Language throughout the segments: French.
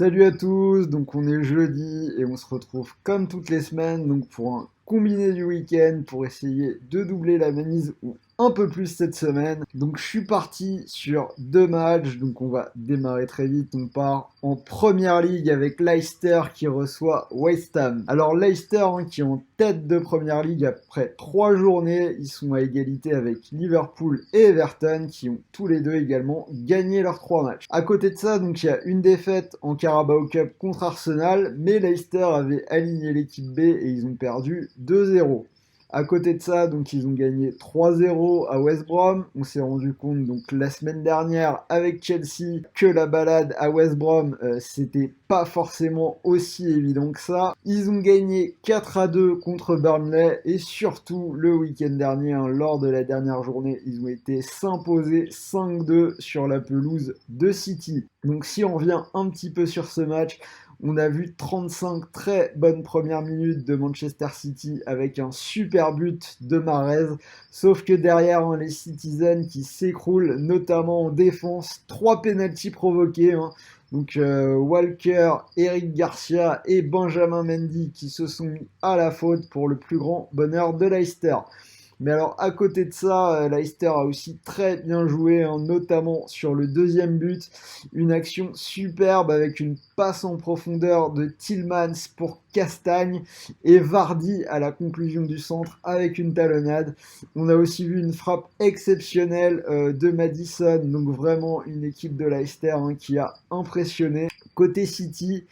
Salut à tous, donc on est jeudi et on se retrouve comme toutes les semaines donc pour un combiné du week-end pour essayer de doubler la mise ou un peu plus cette semaine. Donc je suis parti sur deux matchs, donc on va démarrer très vite. On part en première ligue avec Leicester qui reçoit West Ham. Alors Leicester qui est en tête de première ligue après 3 journées, ils sont à égalité avec Liverpool et Everton qui ont tous les deux également gagné leurs 3 matchs. À côté de ça, donc il y a une défaite en Carabao Cup contre Arsenal, mais Leicester avait aligné l'équipe B et ils ont perdu 2-0. À côté de ça, donc ils ont gagné 3-0 à West Brom. On s'est rendu compte donc la semaine dernière avec Chelsea que la balade à West Brom c'était pas forcément aussi évident que ça. Ils ont gagné 4-2 contre Burnley et surtout le week-end dernier, lors de la dernière journée, ils ont été s'imposer 5-2 sur la pelouse de City. Donc si on revient un petit peu sur ce match, on a vu 35 très bonnes premières minutes de Manchester City avec un super but de Mahrez. Sauf que derrière, les Citizens qui s'écroulent, notamment en défense. 3 pénaltys provoqués. Donc Walker, Eric Garcia et Benjamin Mendy qui se sont mis à la faute pour le plus grand bonheur de Leicester. Mais alors, à côté de ça, Leicester a aussi très bien joué, notamment sur le deuxième but. Une action superbe avec une passe en profondeur de Tillmans pour Castagne et Vardy à la conclusion du centre avec une talonnade. On a aussi vu une frappe exceptionnelle de Maddison, donc vraiment une équipe de Leicester qui a impressionné. Côté City,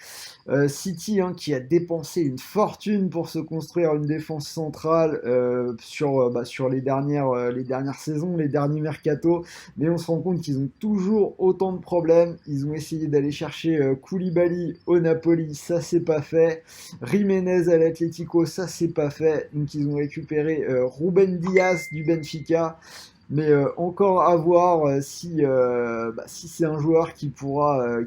qui a dépensé une fortune pour se construire une défense centrale sur les dernières saisons, les derniers mercatos, mais on se rend compte qu'ils ont toujours autant de problèmes. Ils ont essayé d'aller chercher Koulibaly au Napoli, ça c'est pas fait. Jiménez à l'Atlético, ça c'est pas fait. Donc ils ont récupéré Ruben Dias du Benfica. Mais encore à voir si c'est un joueur qui pourra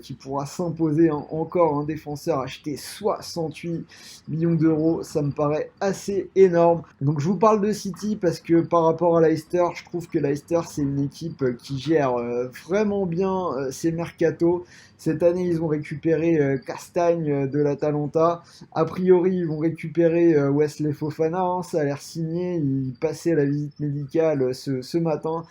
s'imposer. Encore un défenseur acheté 68 millions d'euros, ça me paraît assez énorme. Donc je vous parle de City parce que par rapport à Leicester, je trouve que Leicester c'est une équipe qui gère vraiment bien ses mercatos. Cette année, ils ont récupéré Castagne de l'Atalanta. A priori, ils vont récupérer Wesley Fofana. Ça a l'air signé. Il passait la visite médicale ce matin.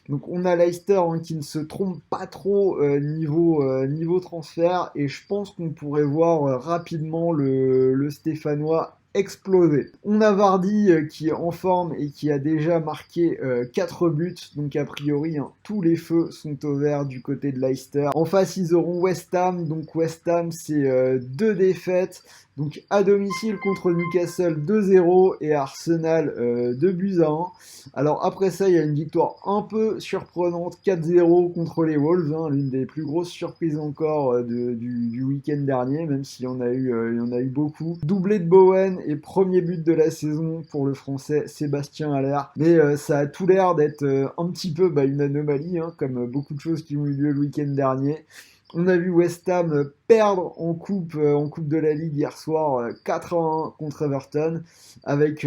Donc on a Leicester qui ne se trompe pas trop niveau transfert. Et je pense qu'on pourrait voir rapidement le Stéphanois exploser. On a Vardy qui est en forme et qui a déjà marqué 4 buts, donc a priori tous les feux sont au vert du côté de Leicester. En face ils auront West Ham, donc West Ham c'est 2 défaites, donc à domicile contre Newcastle 2-0 et Arsenal 2-1. Alors après ça il y a une victoire un peu surprenante 4-0 contre les Wolves, l'une des plus grosses surprises encore du week-end dernier, même s'il y en a eu beaucoup. Doublé de Bowen et premier but de la saison pour le français Sébastien Haller. Mais ça a tout l'air d'être un petit peu une anomalie, comme beaucoup de choses qui ont eu lieu le week-end dernier. On a vu West Ham perdre en coupe de la Ligue hier soir 4-1 contre Everton avec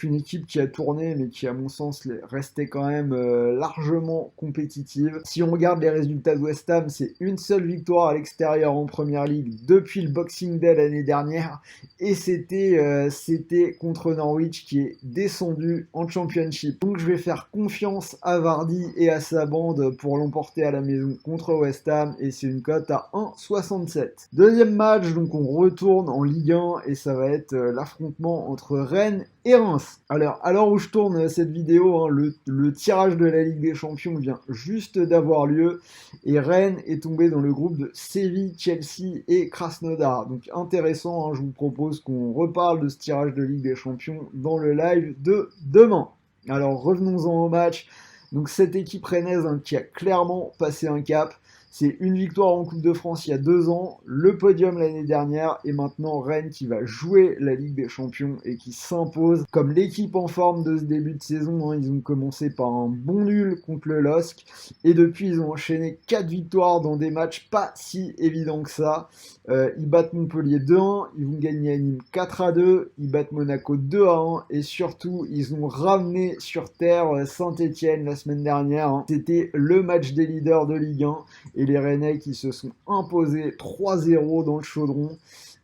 une équipe qui a tourné mais qui à mon sens restait quand même largement compétitive. Si on regarde les résultats de West Ham, c'est une seule victoire à l'extérieur en Première Ligue depuis le Boxing Day l'année dernière et c'était contre Norwich qui est descendu en Championship. Donc je vais faire confiance à Vardy et à sa bande pour l'emporter à la maison contre West Ham et c'est une cote à 1,67. Deuxième match, donc on retourne en Ligue 1 et ça va être l'affrontement entre Rennes et Reims. Alors, à l'heure où je tourne cette vidéo, le tirage de la Ligue des Champions vient juste d'avoir lieu et Rennes est tombé dans le groupe de Séville, Chelsea et Krasnodar. Donc intéressant, je vous propose qu'on reparle de ce tirage de Ligue des Champions dans le live de demain. Alors revenons-en au match. Donc cette équipe rennaise qui a clairement passé un cap. C'est une victoire en Coupe de France il y a 2 ans, le podium l'année dernière et maintenant Rennes qui va jouer la Ligue des Champions et qui s'impose comme l'équipe en forme de ce début de saison. Ils ont commencé par un bon nul contre le LOSC et depuis ils ont enchaîné 4 victoires dans des matchs pas si évidents que ça. Ils battent Montpellier 2-1, ils vont gagner à Nîmes 4-2, ils battent Monaco 2-1 et surtout ils ont ramené sur terre Saint-Etienne la semaine dernière. C'était le match des leaders de Ligue 1 et les Rennais qui se sont imposés 3-0 dans le chaudron.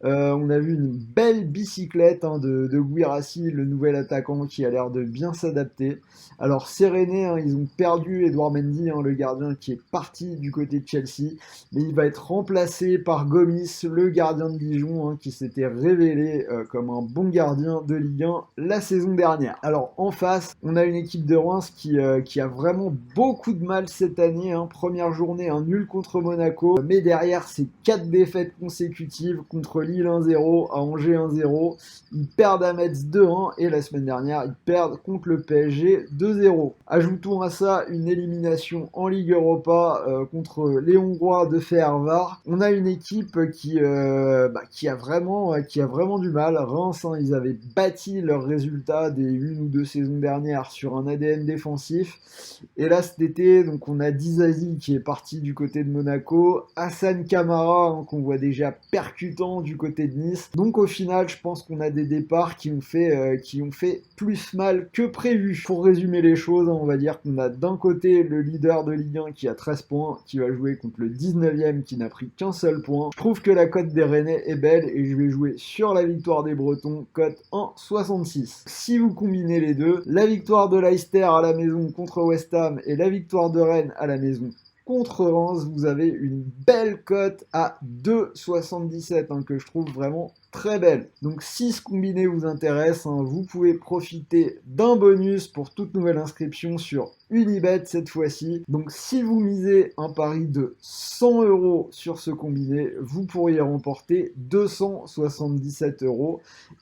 On a vu une belle bicyclette de Guirassy, le nouvel attaquant qui a l'air de bien s'adapter. Alors ces Rennais, ils ont perdu Edouard Mendy, le gardien qui est parti du côté de Chelsea, mais il va être remplacé par Gomis, le gardien de Dijon, qui s'était révélé comme un bon gardien de Ligue 1 la saison dernière. Alors en face, on a une équipe de Reims qui a vraiment beaucoup de mal cette année. Première journée, un nul contre Monaco, mais derrière c'est 4 défaites consécutives contre Lille 1-0, à Angers 1-0. Ils perdent à Metz 2-1 et la semaine dernière, ils perdent contre le PSG 2-0. Ajoutons à ça une élimination en Ligue Europa contre les Hongrois de Fehervar. On a une équipe qui a vraiment du mal. Reims, ils avaient bâti leurs résultats des une ou deux saisons dernières sur un ADN défensif. Et là, cet été, donc on a Dizazi qui est parti du côté de Monaco, Hassan Kamara qu'on voit déjà percutant du côté de Nice. Donc au final, je pense qu'on a des départs qui ont fait plus mal que prévu. Pour résumer les choses, on va dire qu'on a d'un côté le leader de Ligue 1 qui a 13 points, qui va jouer contre le 19e qui n'a pris qu'un seul point. Je trouve que la cote des Rennais est belle et je vais jouer sur la victoire des Bretons, cote 1,66. Si vous combinez les deux, la victoire de Leicester à la maison contre West Ham et la victoire de Rennes à la maison contre Reims, vous avez une belle cote à 2,77 que je trouve vraiment très belle. Donc si ce combiné vous intéresse, vous pouvez profiter d'un bonus pour toute nouvelle inscription sur Unibet cette fois-ci. Donc si vous misez un pari de 100 € sur ce combiné, vous pourriez remporter 277 €.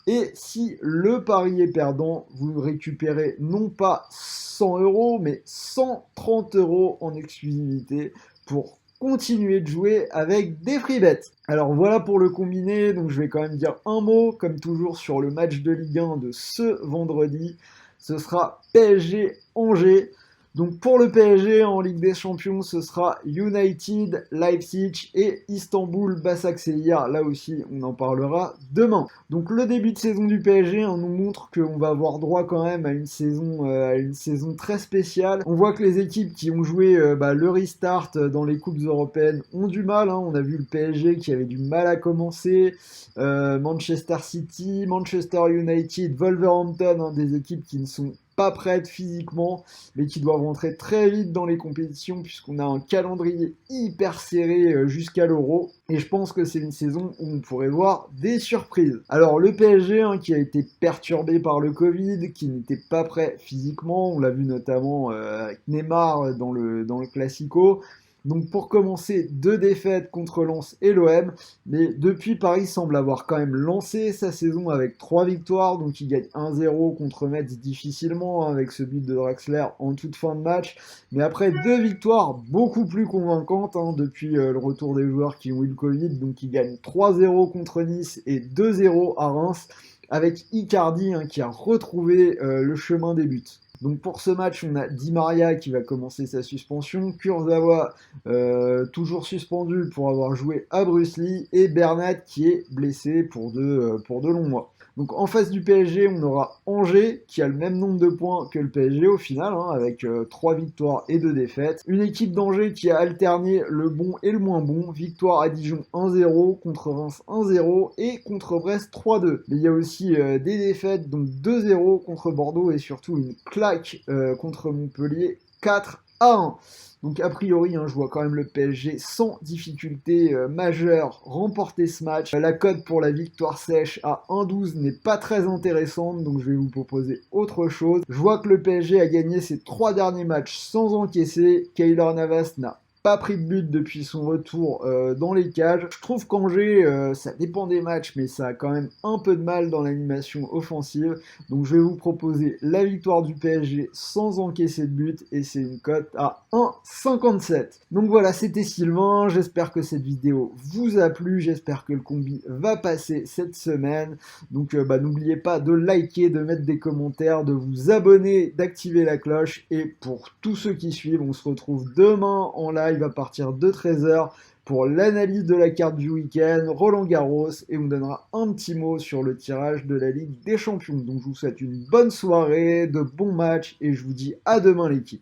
Et si le pari est perdant, vous récupérez non pas 100 € mais 130 € en exclusivité pour continuer de jouer avec des free bets. Alors voilà pour le combiné, donc je vais quand même dire un mot, comme toujours sur le match de Ligue 1 de ce vendredi. Ce sera PSG Angers. Donc pour le PSG en Ligue des Champions, ce sera United, Leipzig et Istanbul Başakşehir. Là aussi, on en parlera demain. Donc le début de saison du PSG nous montre qu'on va avoir droit quand même à une saison très spéciale. On voit que les équipes qui ont joué le restart dans les coupes européennes ont du mal. On a vu le PSG qui avait du mal à commencer. Manchester City, Manchester United, Wolverhampton, des équipes qui ne sont pas prêtes physiquement, mais qui doivent rentrer très vite dans les compétitions puisqu'on a un calendrier hyper serré jusqu'à l'Euro. Et je pense que c'est une saison où on pourrait voir des surprises. Alors le PSG qui a été perturbé par le Covid, qui n'était pas prêt physiquement, on l'a vu notamment avec Neymar dans le Classico. Donc pour commencer, 2 défaites contre Lens et l'OM, mais depuis Paris semble avoir quand même lancé sa saison avec 3 victoires, donc il gagne 1-0 contre Metz difficilement avec ce but de Draxler en toute fin de match, mais après 2 victoires beaucoup plus convaincantes depuis le retour des joueurs qui ont eu le Covid, donc il gagne 3-0 contre Nice et 2-0 à Reims, avec Icardi qui a retrouvé le chemin des buts. Donc pour ce match, on a Di Maria qui va commencer sa suspension, Kurzawa toujours suspendu pour avoir joué à Bruce Lee, et Bernat qui est blessé pour de longs mois. Donc en face du PSG, on aura Angers qui a le même nombre de points que le PSG au final, avec 3 victoires et 2 défaites. Une équipe d'Angers qui a alterné le bon et le moins bon. Victoire à Dijon 1-0, contre Reims 1-0 et contre Brest 3-2. Mais il y a aussi des défaites, donc 2-0 contre Bordeaux et surtout une claque contre Montpellier 4-1. Donc a priori, je vois quand même le PSG sans difficulté majeure remporter ce match. La cote pour la victoire sèche à 1,12 n'est pas très intéressante, donc je vais vous proposer autre chose. Je vois que le PSG a gagné ses 3 derniers matchs sans encaisser. Keylor Navas n'a pas pris de but depuis son retour dans les cages. Je trouve qu'Angers, ça dépend des matchs, mais ça a quand même un peu de mal dans l'animation offensive. Donc je vais vous proposer la victoire du PSG sans encaisser de but, et c'est une cote à 1,57. Donc voilà, c'était Sylvain, j'espère que cette vidéo vous a plu, j'espère que le combi va passer cette semaine. Donc n'oubliez pas de liker, de mettre des commentaires, de vous abonner, d'activer la cloche, et pour tous ceux qui suivent, on se retrouve demain en live à partir de 13h pour l'analyse de la carte du week-end, Roland Garros, et on donnera un petit mot sur le tirage de la Ligue des Champions. Donc je vous souhaite une bonne soirée, de bons matchs, et je vous dis à demain l'équipe.